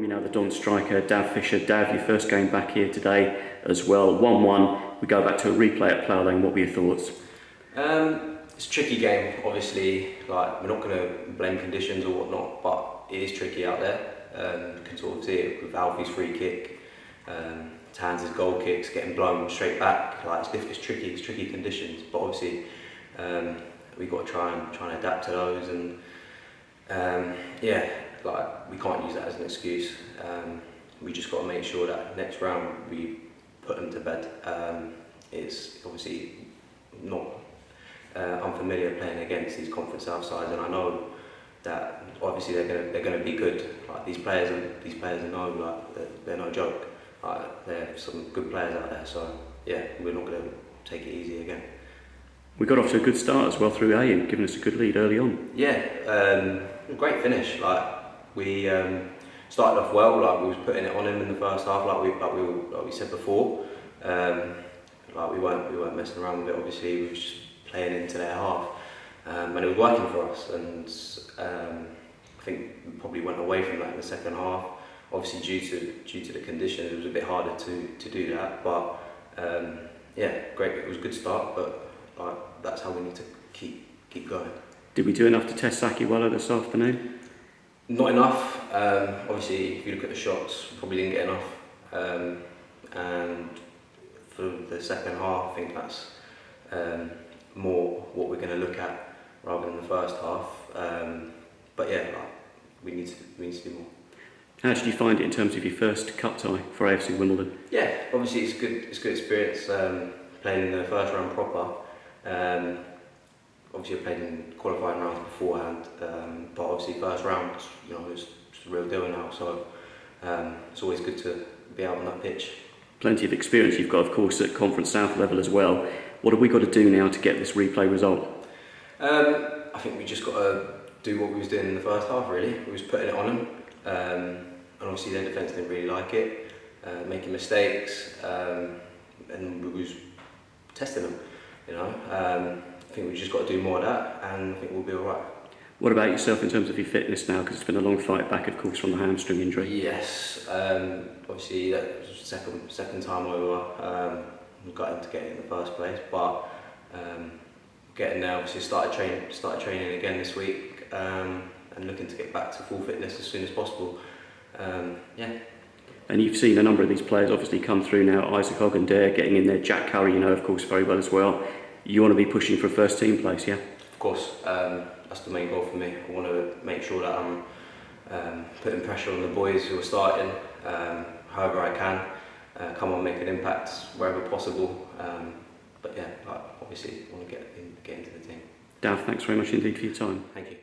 welcome you now the Don striker, Dav Fisher. Dav, your first game back here today as well, 1-1. We go back to a replay at Plough Lane. What were your thoughts? It's a tricky game, obviously. Like, we're not going to blame conditions or whatnot, but it is tricky out there. You can sort of see it with Alfie's free kick, Tans' goal kicks, getting blown straight back. Like, it's tricky conditions. But obviously, we've got to try and adapt to those, and yeah, like, we can't use that as an excuse. We just got to make sure that next round we put them to bed. It's obviously not unfamiliar playing against these Conference South sides, and I know that obviously they're gonna be good. Like, these players know, like, they're no joke. Like, they're some good players out there. So yeah, we're not gonna take it easy again. We got off to a good start as well through A and giving us a good lead early on. Yeah, great finish. Like, we started off well. Like, we was putting it on him in the first half, like we said before. Like, we weren't messing around with it. Obviously, we were just playing into their half, and it was working for us. And I think we probably went away from that in the second half. Obviously, due to the conditions, it was a bit harder to do that. But yeah, great. It was a good start, but like, that's how we need to keep going. Did we do enough to test Saki Weller this afternoon? Not enough. Obviously, if you look at the shots, we probably didn't get enough. And for the second half, I think that's more what we're going to look at rather than the first half. But yeah, like, we need to do more. How did you find it in terms of your first cup tie for AFC Wimbledon? Yeah, obviously it's good experience playing in the first round proper. Obviously I played in qualifying rounds beforehand, but obviously first round, you know, it's a real deal now. So it's always good to be out on that pitch. Plenty of experience you've got, of course, at Conference South level as well. What have we got to do now to get this replay result? I think we just got to do what we was doing in the first half, really. We was putting it on them, and obviously their defence didn't really like it, making mistakes, and we was testing them, you know. I think we just got to do more of that, and I think we'll be all right. What about yourself in terms of your fitness now? Because it's been a long fight back, of course, from the hamstring injury. Yes, obviously that was the second time over. We got him to get it in the first place, but getting there, obviously started training again this week, and looking to get back to full fitness as soon as possible. Yeah. And you've seen a number of these players obviously come through now. Isaac Ogundare getting in there, Jack Curry, you know, of course, very well as well. You want to be pushing for a first team place, yeah? Of course, that's the main goal for me. I want to make sure that I'm putting pressure on the boys who are starting, however I can. Come on, make an impact wherever possible. But yeah, obviously, I want to get into the team. Dav, thanks very much indeed for your time. Thank you.